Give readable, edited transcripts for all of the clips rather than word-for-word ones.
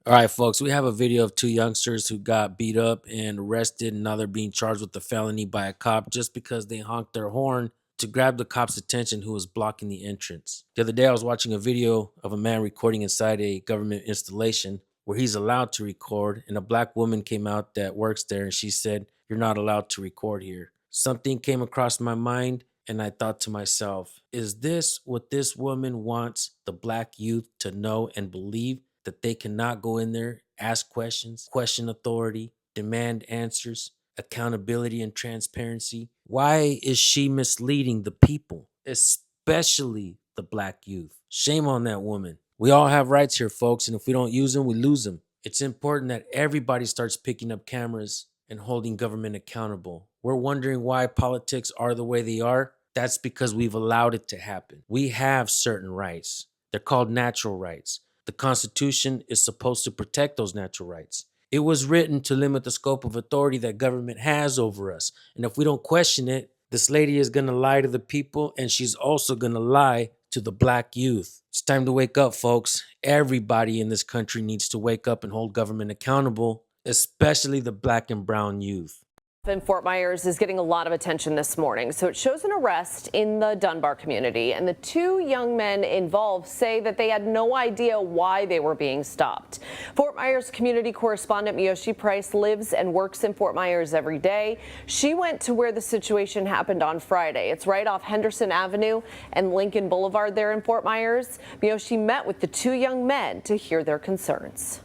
All right, folks, we have a video of two youngsters who got beat up and arrested, and now they're being charged with a felony by a cop just because they honked their horn to grab the cop's attention who was blocking the entrance. The other day, I was watching a video of a man recording inside a government installation where he's allowed to record, and a black woman came out that works there and she said, "You're not allowed to record here." Something came across my mind, and I thought to myself, is this what this woman wants the black youth to know and believe? That they cannot go in there, ask questions, question authority, demand answers, accountability, and transparency? Why is she misleading the people, especially the black youth? Shame on that woman. We all have rights here, folks, and if we don't use them, we lose them. It's important that everybody starts picking up cameras and holding government accountable. We're wondering why politics are the way they are. That's because we've allowed it to happen. We have certain rights. They're called natural rights. The Constitution is supposed to protect those natural rights. It was written to limit the scope of authority that government has over us. And if we don't question it, this lady is going to lie to the people, and she's also going to lie to the black youth. It's time to wake up, folks. Everybody in this country needs to wake up and hold government accountable, especially the black and brown youth. In Fort Myers is getting a lot of attention this morning. So it shows an arrest in the Dunbar community, and the two young men involved say that they had no idea why they were being stopped. Fort Myers community correspondent Miyoshi Price lives and works in Fort Myers every day. She went to where the situation happened on Friday. It's right off Henderson Avenue and Lincoln Boulevard there in Fort Myers. Miyoshi met with the two young men to hear their concerns.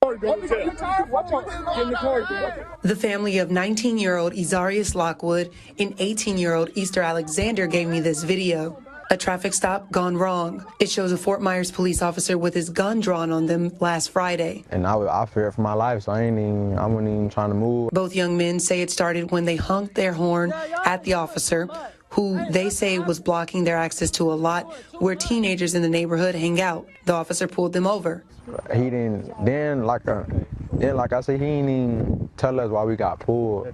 The family of 19-year-old Izarius Lockwood and 18-year-old Easter Alexander gave me this video. A traffic stop gone wrong. It shows a Fort Myers police officer with his gun drawn on them last Friday. And I feared for my life, so I wasn't even trying to move. Both young men say it started when they honked their horn at the officer, who they say was blocking their access to a lot where teenagers in the neighborhood hang out. The officer pulled them over. He didn't, like I said, he didn't even tell us why we got pulled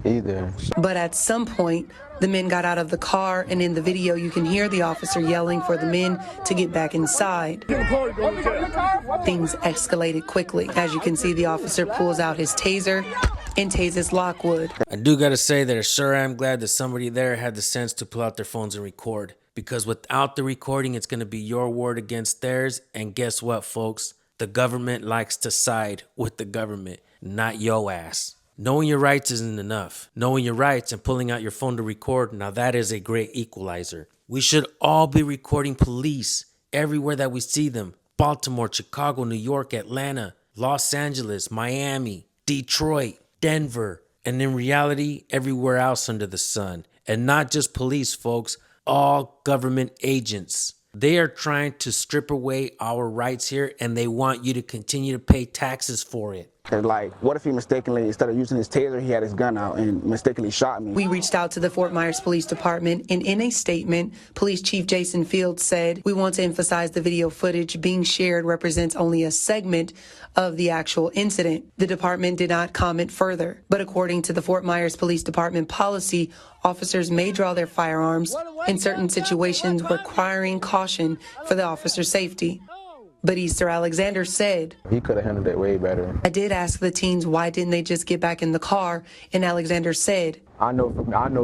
either. But at some point, the men got out of the car, and in the video, you can hear the officer yelling for the men to get back inside. Things escalated quickly. As you can see, the officer pulls out his taser and tases Lockwood. I do gotta say that I sure am glad that somebody there had the sense to pull out their phones and record. Because without the recording, it's gonna be your word against theirs. And guess what, folks? The government likes to side with the government, not yo ass. Knowing your rights isn't enough. Knowing your rights and pulling out your phone to record, now that is a great equalizer. We should all be recording police everywhere that we see them. Baltimore, Chicago, New York, Atlanta, Los Angeles, Miami, Detroit, Denver, and in reality, everywhere else under the sun. And not just police, folks, all government agents. They are trying to strip away our rights here, and they want you to continue to pay taxes for it. Cause like, what if he mistakenly, instead of using his taser, he had his gun out and mistakenly shot me? We reached out to the Fort Myers Police Department, and in a statement, Police Chief Jason Fields said, "We want to emphasize the video footage being shared represents only a segment of the actual incident." The department did not comment further, but according to the Fort Myers Police Department policy, officers may draw their firearms in certain situations requiring caution for the officer's safety. But Easter Alexander said, He could have handled it way better. "I did ask the teens why didn't they just get back in the car, and Alexander said, I know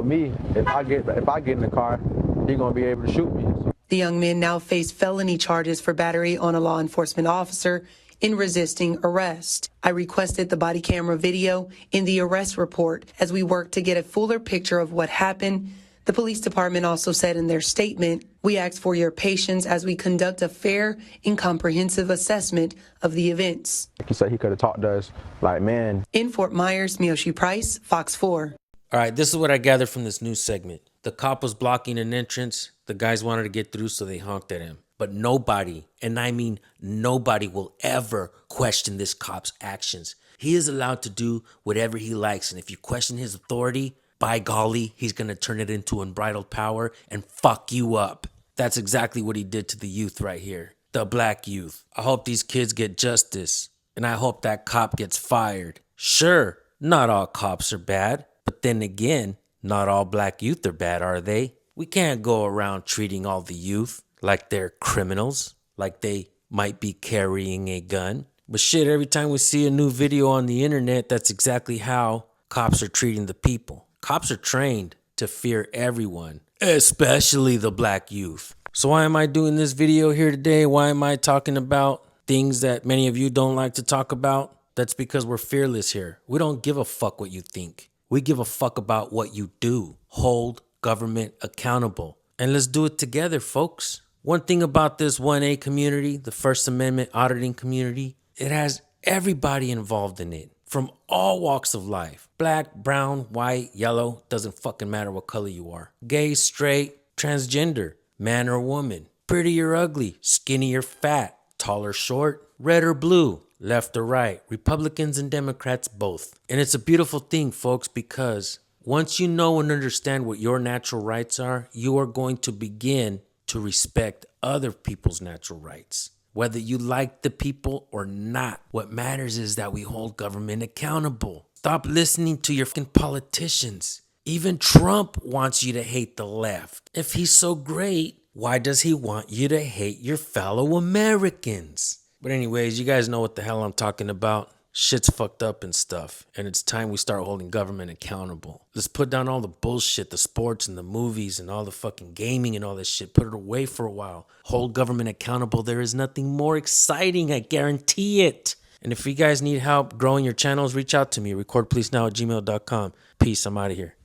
me. If I get in the car, he gonna be able to shoot me." The young men now face felony charges for battery on a law enforcement officer in resisting arrest. I requested the body camera video in the arrest report as we work to get a fuller picture of what happened. The police department also said in their statement, "We ask for your patience as we conduct a fair and comprehensive assessment of the events." He said he could have talked to us like, man. In Fort Myers, Miyoshi Price, Fox 4. All right, this is what I gathered from this news segment. The cop was blocking an entrance. The guys wanted to get through, so they honked at him. But nobody, and I mean nobody, will ever question this cop's actions. He is allowed to do whatever he likes, and if you question his authority, by golly, he's going to turn it into unbridled power and fuck you up. That's exactly what he did to the youth right here, the black youth. I hope these kids get justice, and I hope that cop gets fired. Sure, not all cops are bad, but then again, not all black youth are bad, are they? We can't go around treating all the youth like they're criminals, like they might be carrying a gun. But shit, every time we see a new video on the internet, that's exactly how cops are treating the people. Cops are trained to fear everyone, especially the black youth. So why am I doing this video here today? Why am I talking about things that many of you don't like to talk about? That's because we're fearless here. We don't give a fuck what you think. We give a fuck about what you do. Hold government accountable. And let's do it together, folks. One thing about this 1A community, the First Amendment auditing community, it has everybody involved in it from all walks of life. Black, brown, white, yellow, doesn't fucking matter what color you are. Gay, straight, transgender, man or woman, pretty or ugly, skinny or fat, tall or short, red or blue, left or right, Republicans and Democrats both. And it's a beautiful thing, folks, because once you know and understand what your natural rights are, you are going to begin to respect other people's natural rights. Whether you like the people or not, what matters is that we hold government accountable. Stop listening to your fucking politicians. Even Trump wants you to hate the left. If he's so great, why does he want you to hate your fellow Americans? But anyways, you guys know what the hell I'm talking about. Shit's fucked up and stuff, and it's time we start holding government accountable. Let's put down all the bullshit, the sports and the movies and all the fucking gaming and all this shit. Put it away for a while. Hold government accountable. There is nothing more exciting, I guarantee it. And if you guys need help growing your channels, reach out to me. Recordpolicenow@gmail.com. Peace, I'm out of here.